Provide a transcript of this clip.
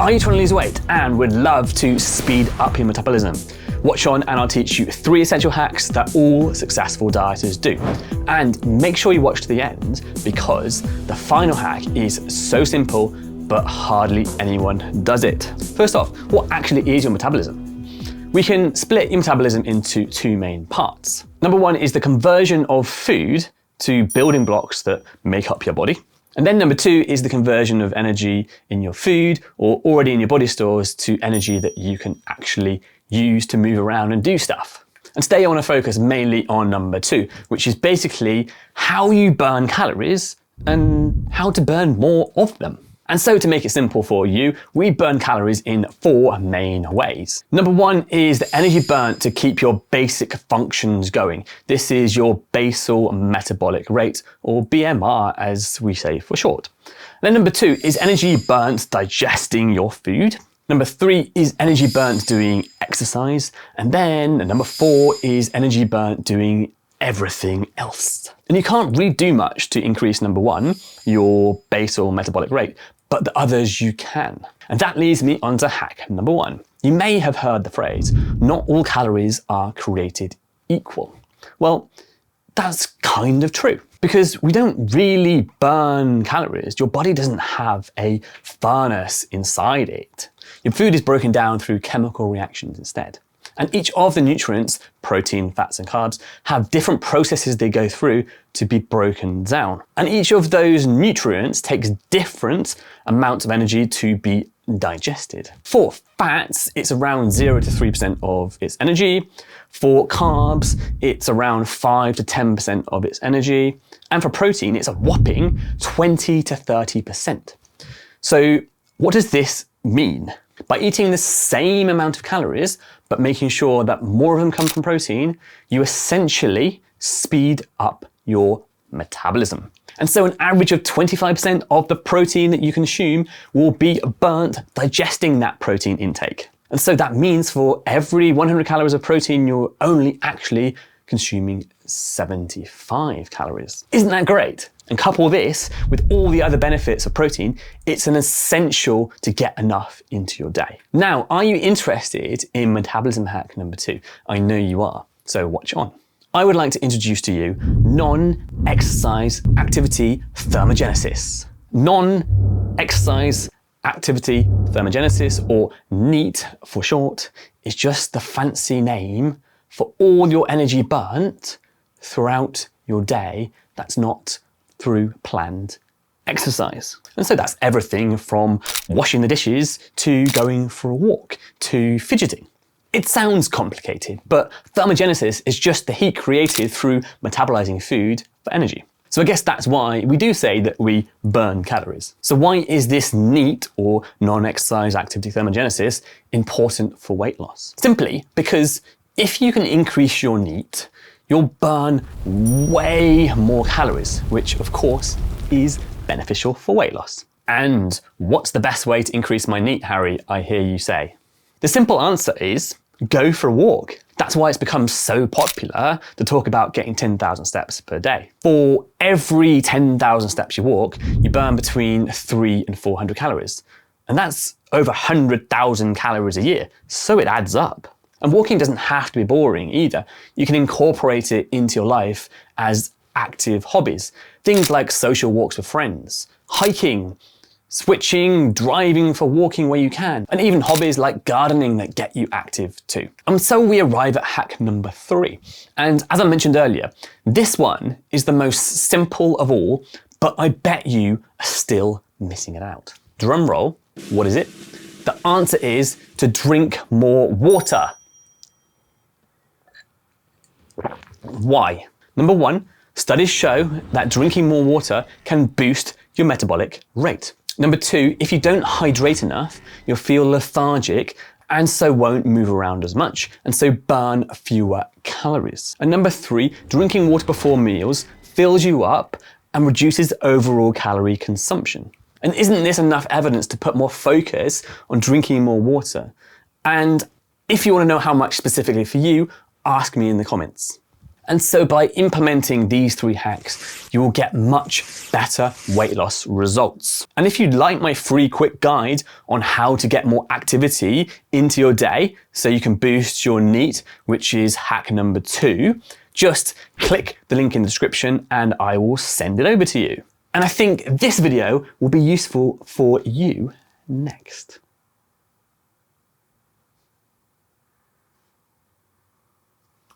Are you trying to lose weight and would love to speed up your metabolism? Watch on and I'll teach you 3 essential hacks that all successful dieters do. And make sure you watch to the end because the final hack is so simple, but hardly anyone does it. First off, what actually is your metabolism? We can split your metabolism into 2 main parts. Number 1 is the conversion of food to building blocks that make up your body. And then number 2 is the conversion of energy in your food or already in your body stores to energy that you can actually use to move around and do stuff. And today I want to focus mainly on number 2, which is basically how you burn calories and how to burn more of them. And so to make it simple for you, we burn calories in 4 main ways. Number 1 is the energy burnt to keep your basic functions going. This is your basal metabolic rate, or BMR as we say for short. Then number 2 is energy burnt digesting your food. Number 3 is energy burnt doing exercise. And then number 4 is energy burnt doing everything else. And you can't really do much to increase number 1, your basal metabolic rate, but the others you can. And that leads me on to hack number 1. You may have heard the phrase, not all calories are created equal. Well, that's kind of true because we don't really burn calories. Your body doesn't have a furnace inside it. Your food is broken down through chemical reactions instead. And each of the nutrients, protein, fats, and carbs, have different processes they go through to be broken down. And each of those nutrients takes different amounts of energy to be digested. For fats, it's around 0 to 3% of its energy. For carbs, it's around 5 to 10% of its energy. And for protein, it's a whopping 20 to 30%. So what does this mean? By eating the same amount of calories, but making sure that more of them come from protein, you essentially speed up your metabolism. And so an average of 25% of the protein that you consume will be burnt digesting that protein intake. And so that means for every 100 calories of protein, you're only actually consuming 75 calories. Isn't that great? And couple this with all the other benefits of protein, it's an essential to get enough into your day. Now, are you interested in metabolism hack number 2? I know you are, so watch on. I would like to introduce to you non-exercise activity thermogenesis. Non-exercise activity thermogenesis, or NEAT for short, is just the fancy name for all your energy burnt throughout your day that's not through planned exercise. And so that's everything from washing the dishes to going for a walk to fidgeting. It sounds complicated, but thermogenesis is just the heat created through metabolizing food for energy. So I guess that's why we do say that we burn calories. So why is this NEAT, or non-exercise activity thermogenesis, important for weight loss? Simply because if you can increase your NEAT, you'll burn way more calories, which of course is beneficial for weight loss. And what's the best way to increase my NEAT, Harry, I hear you say? The simple answer is go for a walk. That's why it's become so popular to talk about getting 10,000 steps per day. For every 10,000 steps you walk, you burn between 300 and 400 calories. And that's over 100,000 calories a year, so it adds up. And walking doesn't have to be boring either. You can incorporate it into your life as active hobbies. Things like social walks with friends, hiking, switching, driving for walking where you can, and even hobbies like gardening that get you active too. And so we arrive at hack number 3. And as I mentioned earlier, this one is the most simple of all, but I bet you are still missing it out. Drum roll, what is it? The answer is to drink more water. Why? Number 1, studies show that drinking more water can boost your metabolic rate. Number 2, if you don't hydrate enough, you'll feel lethargic and so won't move around as much and so burn fewer calories. And number 3, drinking water before meals fills you up and reduces overall calorie consumption. And isn't this enough evidence to put more focus on drinking more water? And if you want to know how much specifically for you, ask me in the comments. And so by implementing these 3 hacks, you will get much better weight loss results. And if you'd like my free quick guide on how to get more activity into your day so you can boost your NEAT, which is hack number 2, just click the link in the description and I will send it over to you. And I think this video will be useful for you next.